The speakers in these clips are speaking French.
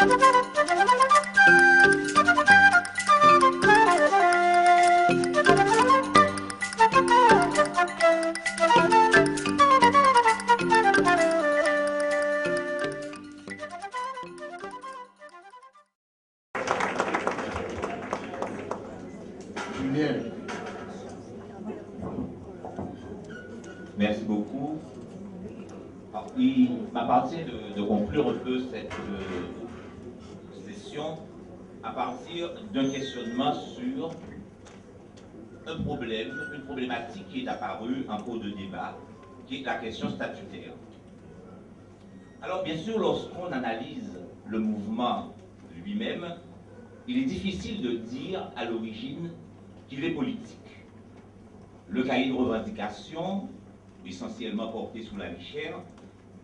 Julien. Merci beaucoup. Alors, il m'appartient de conclure un peu cette session à partir d'un questionnement sur un problème, une problématique qui est apparue en cours de débat, qui est la question statutaire. Alors, bien sûr, lorsqu'on analyse le mouvement lui-même, il est difficile de dire à l'origine qu'il est politique. Le cahier de revendications, essentiellement porté sous la vie chère,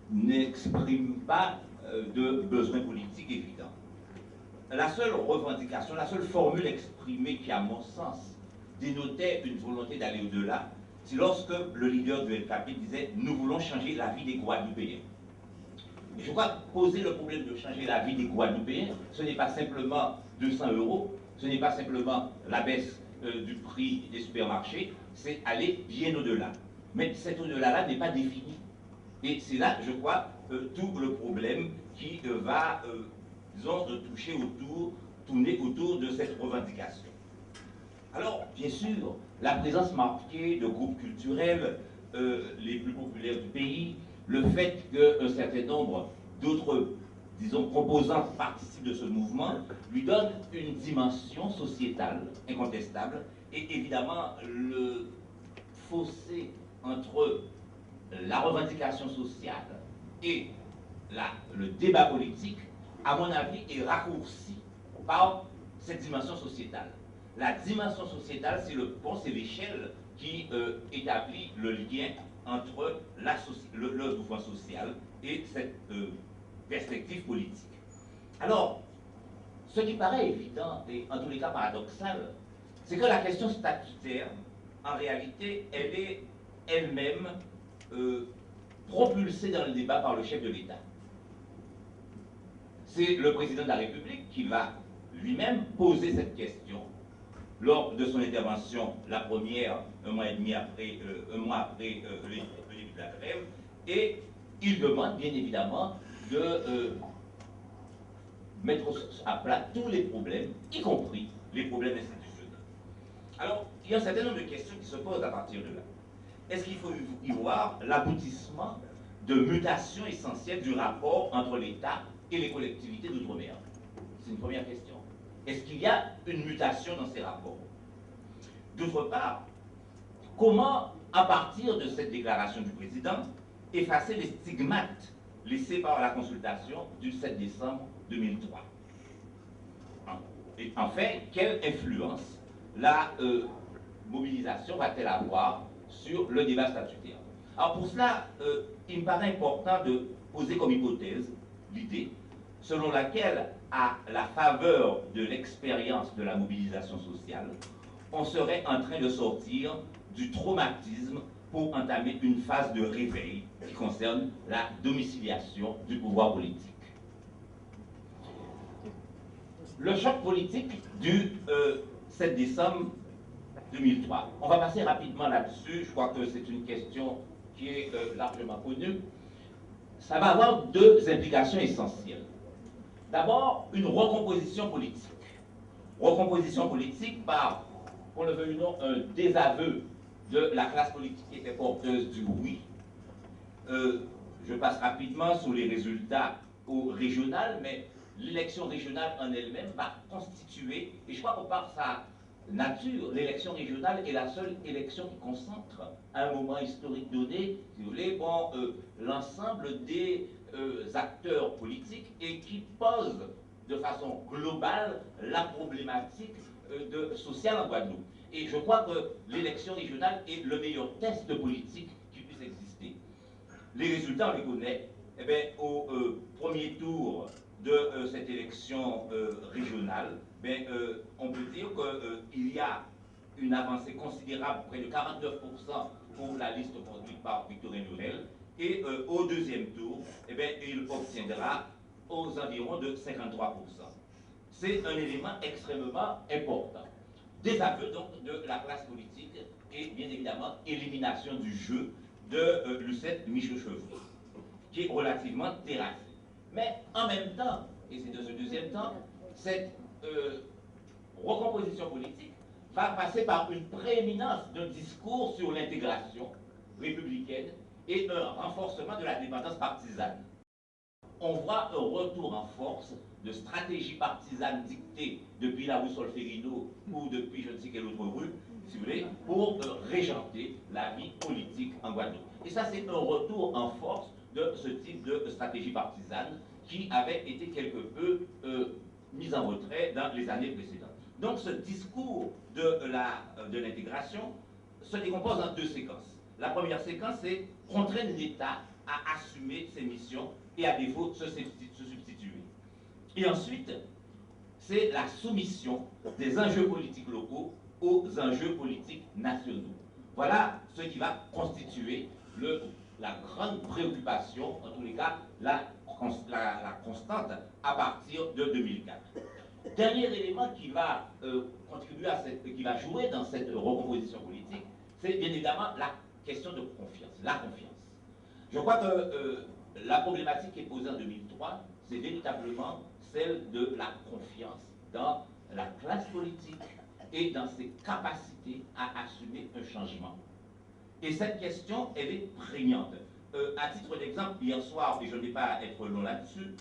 n'exprime pas de besoin politique évident. La seule revendication, la seule formule exprimée qui, à mon sens, dénotait une volonté d'aller au-delà, c'est lorsque le leader du LKP disait « Nous voulons changer la vie des Guadeloupéens ». Et je crois que poser le problème de changer la vie des Guadeloupéens, ce n'est pas simplement 200 €, ce n'est pas simplement la baisse du prix des supermarchés, c'est aller bien au-delà. Mais cet au-delà-là n'est pas défini. Et c'est là, je crois, tout le problème qui va, disons, tourner autour de cette revendication. Alors, bien sûr, la présence marquée de groupes culturels les plus populaires du pays, le fait qu'un certain nombre d'autres, disons, composantes participent de ce mouvement, lui donne une dimension sociétale incontestable. Et évidemment, le fossé entre la revendication sociale et le débat politique, à mon avis, est raccourci par cette dimension sociétale. La dimension sociétale, c'est le pont, c'est l'échelle qui établit le lien entre le mouvement social et cette perspective politique. Alors, ce qui paraît évident et en tous les cas paradoxal, c'est que la question statutaire, en réalité, elle est elle-même propulsée dans le débat par le chef de l'État. C'est le président de la République qui va lui-même poser cette question lors de son intervention, la première, un mois après le début de la grève, et il demande bien évidemment de mettre à plat tous les problèmes, y compris les problèmes institutionnels. Alors, il y a un certain nombre de questions qui se posent à partir de là. Est-ce qu'il faut y voir l'aboutissement de mutations essentielles du rapport entre l'État et les collectivités d'outre-mer? C'est une première question. Est-ce qu'il y a une mutation dans ces rapports? D'autre part, comment, à partir de cette déclaration du président, effacer les stigmates laissés par la consultation du 7 décembre 2003? Et enfin, quelle influence la mobilisation va-t-elle avoir sur le débat statutaire? Alors pour cela, il me paraît important de poser comme hypothèse l'idée selon laquelle, à la faveur de l'expérience de la mobilisation sociale, on serait en train de sortir du traumatisme pour entamer une phase de réveil qui concerne la domiciliation du pouvoir politique. Le choc politique du 7 décembre 2003. On va passer rapidement là-dessus. Je crois que c'est une question qui est largement connue. Ça va avoir deux implications essentielles. D'abord, une recomposition politique. Recomposition politique par, qu'on le veuille ou non, un désaveu de la classe politique qui était porteuse du oui. Je passe rapidement sur les résultats au régional, mais l'élection régionale en elle-même va constituer, et je crois qu'on par sa nature, l'élection régionale est la seule élection qui concentre, à un moment historique donné, si vous voulez, bon, l'ensemble des acteurs politiques et qui pose de façon globale la problématique sociale en Guadeloupe. Et je crois que l'élection régionale est le meilleur test politique qui puisse exister. Les résultats, on les connaît. Eh bien, au premier tour de cette élection régionale, on peut dire qu'il y a une avancée considérable, près de 49% pour la liste conduite par Victorien Lurel, et au deuxième tour, il obtiendra aux environs de 53%. C'est un élément extrêmement important. Désaveu donc de la classe politique et bien évidemment élimination du jeu de Lucette Michaux-Chevroux, qui est relativement terrassée. Mais en même temps, et c'est de ce deuxième temps, cette recomposition politique va passer par une prééminence d'un discours sur l'intégration républicaine et un renforcement de la dépendance partisane. On voit un retour en force de stratégie partisane dictée depuis la rue Solferino ou depuis je ne sais quelle autre rue, si vous voulez, pour régenter la vie politique en Guadeloupe. Et ça, c'est un retour en force de ce type de stratégie partisane qui avait été quelque peu mise en retrait dans les années précédentes. Donc ce discours de l'intégration se décompose en deux séquences. La première séquence, c'est contraindre l'État à assumer ses missions et à défaut se substituer. Et ensuite, c'est la soumission des enjeux politiques locaux aux enjeux politiques nationaux. Voilà ce qui va constituer la grande préoccupation, en tous les cas, la constante à partir de 2004. Dernier élément qui va contribuer à qui va jouer dans cette recomposition politique, c'est bien évidemment la question de confiance, la confiance. Je crois que la problématique qui est posée en 2003, c'est véritablement celle de la confiance dans la classe politique et dans ses capacités à assumer un changement. Et cette question, elle est prégnante. À titre d'exemple, hier soir, et je ne vais pas être long là-dessus,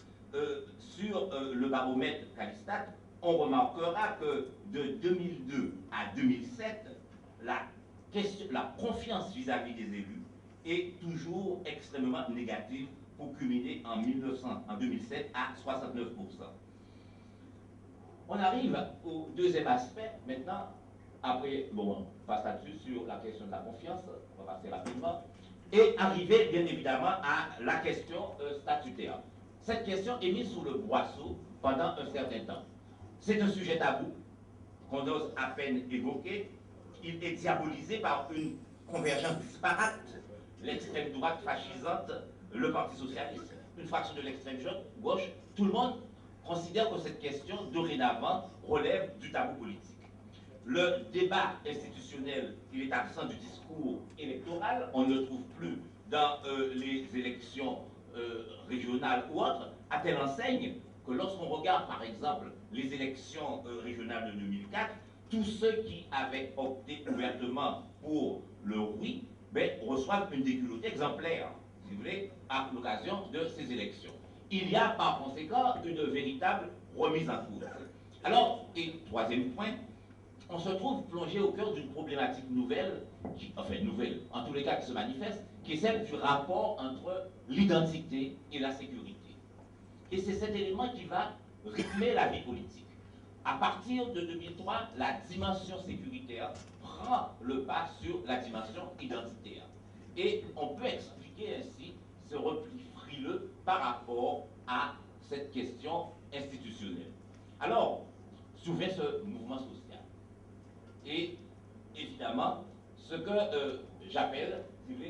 sur le baromètre Calistat, on remarquera que de 2002 à 2007, la confiance vis-à-vis des élus est toujours extrêmement négative pour culminer en 2007 à 69%. On arrive au deuxième aspect maintenant. Après, bon, on passe là-dessus sur la question de la confiance, on va passer rapidement, et arriver bien évidemment à la question statutaire. Cette question est mise sous le boisseau pendant un certain temps. C'est un sujet tabou qu'on ose à peine évoquer. Il est diabolisé par une convergence disparate, l'extrême droite fascisante, le Parti socialiste, une fraction de l'extrême gauche. Tout le monde considère que cette question, dorénavant, relève du tabou politique. Le débat institutionnel, il est absent du discours électoral, on ne le trouve plus dans les élections régionales ou autres, à telle enseigne que lorsqu'on regarde par exemple les élections régionales de 2004, tous ceux qui avaient opté ouvertement pour le oui reçoivent une déculottée exemplaire, si vous voulez, à l'occasion de ces élections. Il y a par conséquent une véritable remise en cause. Alors, et troisième point, on se trouve plongé au cœur d'une problématique nouvelle, nouvelle, en tous les cas qui se manifeste, qui est celle du rapport entre l'identité et la sécurité. Et c'est cet élément qui va rythmer la vie politique. À partir de 2003, la dimension sécuritaire prend le pas sur la dimension identitaire. Et on peut expliquer ainsi ce repli frileux par rapport à cette question institutionnelle. Alors, souvient ce mouvement social. Et évidemment, ce que j'appelle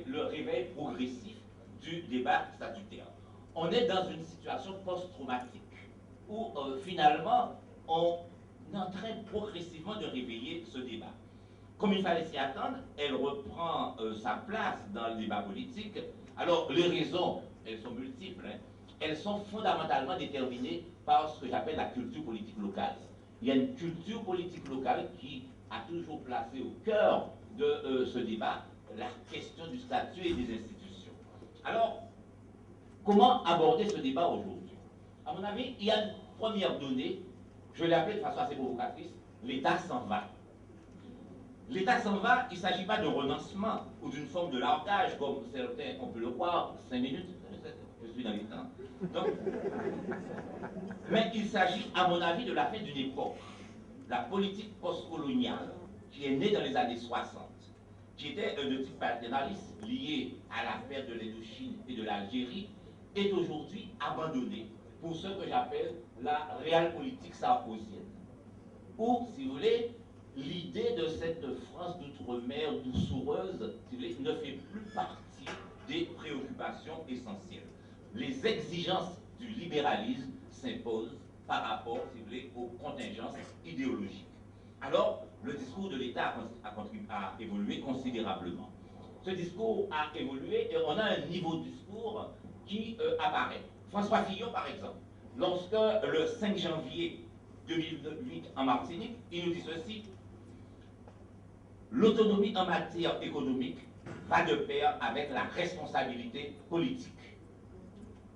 le réveil progressif du débat statutaire. On est dans une situation post-traumatique où finalement on est en train progressivement de réveiller ce débat. Comme il fallait s'y attendre, elle reprend sa place dans le débat politique. Alors les raisons, elles sont multiples, hein. Elles sont fondamentalement déterminées par ce que j'appelle la culture politique locale. Il y a une culture politique locale qui a toujours placé au cœur de ce débat la question du statut et des institutions. Alors, comment aborder ce débat aujourd'hui? À mon avis, il y a une première donnée, je l'ai appelée de façon assez provocatrice, l'État s'en va. L'État s'en va, il ne s'agit pas de renoncement ou d'une forme de largage, comme certains, on peut le croire, 5 minutes, je suis dans les temps. Donc, mais il s'agit, à mon avis, de la fin d'une époque. La politique postcoloniale, qui est née dans les années 60, qui était de type paternaliste, liée à l'affaire de l'Indochine et de l'Algérie, est aujourd'hui abandonnée pour ce que j'appelle la réelle politique sarkozienne. Ou, si vous voulez, l'idée de cette France d'outre-mer doucereuse, si vous voulez, ne fait plus partie des préoccupations essentielles. Les exigences du libéralisme s'impose par rapport, si vous voulez, aux contingences idéologiques. Alors, le discours de l'État a évolué considérablement. Ce discours a évolué et on a un niveau de discours qui apparaît. François Fillon, par exemple, lorsque le 5 janvier 2008 en Martinique, il nous dit ceci: l'autonomie en matière économique va de pair avec la responsabilité politique.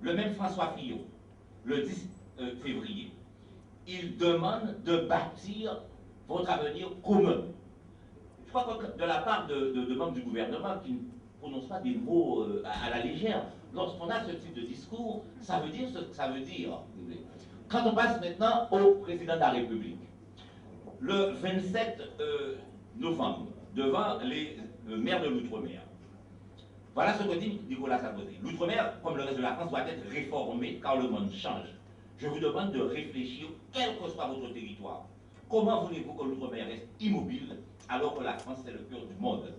Le même François Fillon, le 10 février, il demande de bâtir votre avenir commun. Je crois que de la part de membres du gouvernement qui ne prononcent pas des mots à la légère, lorsqu'on a ce type de discours, ça veut dire ce que ça veut dire. Quand on passe maintenant au président de la République, le 27 novembre, devant les maires de l'Outre-mer, voilà ce que dit Nicolas Sarkozy. L'Outre-mer, comme le reste de la France, doit être réformé car le monde change. Je vous demande de réfléchir, quel que soit votre territoire. Comment voulez-vous que l'Outre-mer reste immobile alors que la France c'est le cœur du monde?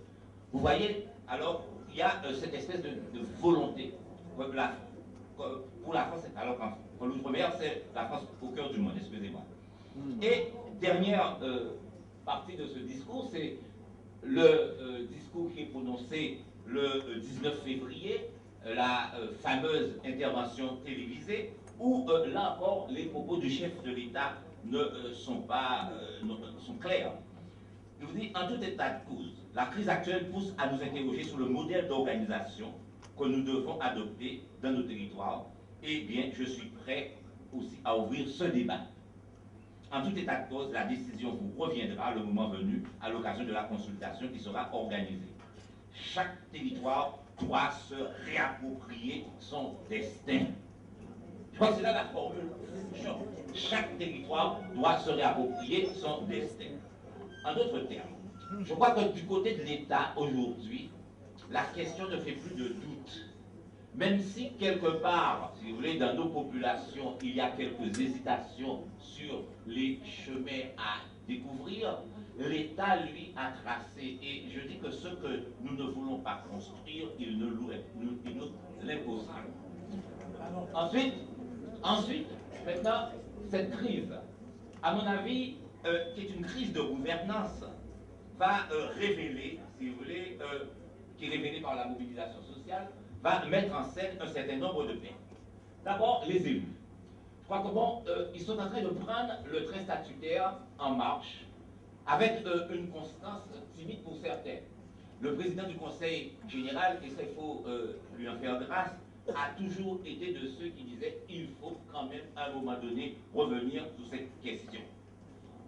Vous voyez, alors il y a cette espèce de volonté pour la France, alors que l'Outre-mer c'est la France au cœur du monde, excusez-moi. Et dernière partie de ce discours, c'est le discours qui est prononcé le 19 février, la fameuse intervention télévisée, où là encore les propos du chef de l'État ne sont pas sont clairs. Je vous dis, en tout état de cause, la crise actuelle pousse à nous interroger sur le modèle d'organisation que nous devons adopter dans nos territoires. Eh bien, je suis prêt aussi à ouvrir ce débat. En tout état de cause, la décision vous reviendra le moment venu à l'occasion de la consultation qui sera organisée. Chaque territoire doit se réapproprier son destin. Je crois que c'est là la formule. Chaque territoire doit se réapproprier son destin. En d'autres termes, je crois que du côté de l'État, aujourd'hui, la question ne fait plus de doute. Même si, quelque part, si vous voulez, dans nos populations, il y a quelques hésitations sur les chemins à découvrir, l'État, lui, a tracé. Et je dis que ce que nous ne voulons pas construire, il nous l'imposera. Ensuite, maintenant, cette crise, à mon avis, qui est une crise de gouvernance, va révéler, si vous voulez, qui est révélée par la mobilisation sociale, va mettre en scène un certain nombre de faits. D'abord, les élus. Je crois que bon, ils sont en train de prendre le train statutaire en marche, avec une constance timide pour certains. Le président du Conseil général, et ça il faut lui en faire grâce, a toujours été de ceux qui disaient il faut quand même à un moment donné revenir sur cette question.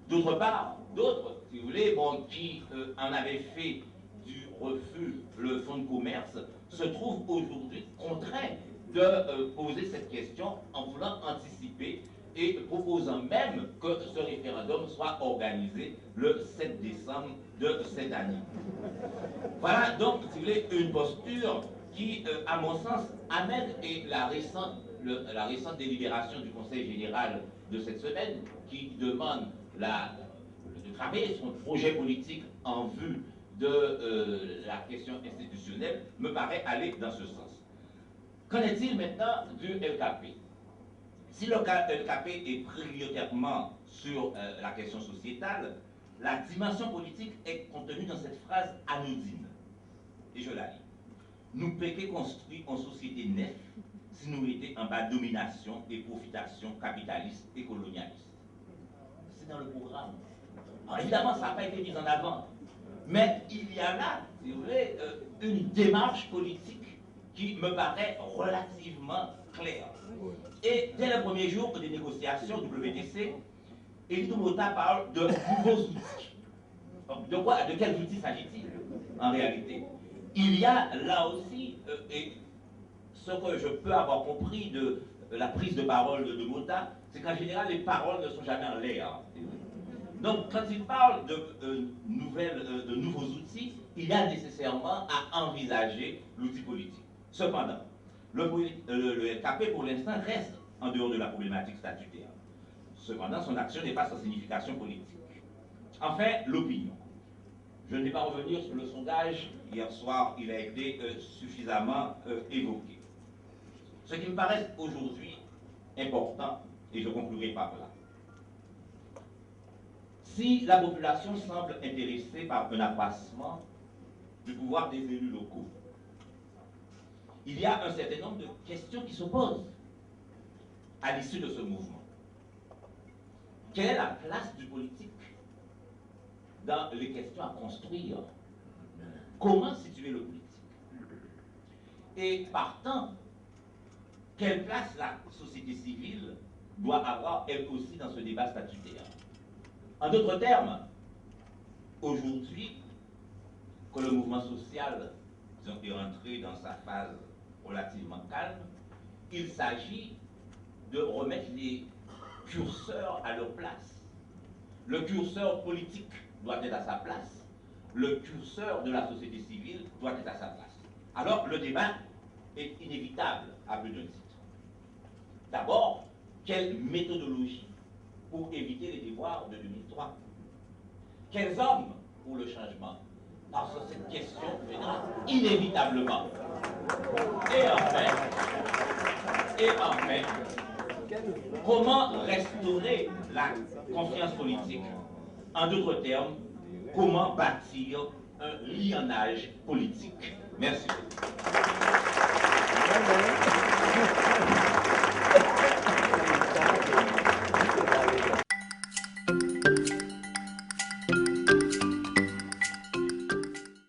D'autre part, d'autres, si vous voulez, bon, qui en avaient fait du refus le fonds de commerce, se trouvent aujourd'hui contraints de poser cette question en voulant anticiper et proposant même que ce référendum soit organisé le 7 décembre de cette année. Voilà donc, si vous voulez, une posture qui, à mon sens, amène, et la récente délibération du Conseil général de cette semaine, qui demande de travailler son projet politique en vue de la question institutionnelle, me paraît aller dans ce sens. Qu'en est-il maintenant du LKP? Si le LKP est prioritairement sur la question sociétale, la dimension politique est contenue dans cette phrase anodine. Et je la lis. Nous péquons construire en société nette si nous étions en bas de domination et profitation capitaliste et colonialiste. C'est dans le programme. Alors évidemment, ça n'a pas été mis en avant. Mais il y a là, si vous voulez, une démarche politique qui me paraît relativement claire. Et dès le premier jour des négociations WTC, Elito Mota parle de nouveaux outils. De quoi, de quels outils s'agit-il en réalité? Il y a là aussi, et ce que je peux avoir compris de la prise de parole de Mota, c'est qu'en général, les paroles ne sont jamais en l'air. Donc, quand il parle de nouveaux outils, il y a nécessairement à envisager l'outil politique. Cependant, le LKP, pour l'instant, reste en dehors de la problématique statutaire. Cependant, son action n'est pas sans signification politique. Enfin, l'opinion. Je ne vais pas revenir sur le sondage. Hier soir, il a été suffisamment évoqué. Ce qui me paraît aujourd'hui important, et je conclurai par là. Si la population semble intéressée par un accroissement du pouvoir des élus locaux, il y a un certain nombre de questions qui se posent à l'issue de ce mouvement. Quelle est la place du politique dans les questions à construire? Comment situer le politique? Et partant, quelle place la société civile doit avoir elle aussi dans ce débat statutaire? En d'autres termes, aujourd'hui, que le mouvement social est rentré dans sa phase relativement calme, il s'agit de remettre les curseurs à leur place. Le curseur politique doit être à sa place. Le curseur de la société civile doit être à sa place. Alors, le débat est inévitable à plus d'un titre. D'abord, quelle méthodologie pour éviter les déboires de 2003? Quels hommes pour le changement? Parce que cette question viendra inévitablement. Et enfin, comment restaurer la confiance politique? En d'autres termes, comment bâtir un lionnage politique? Merci.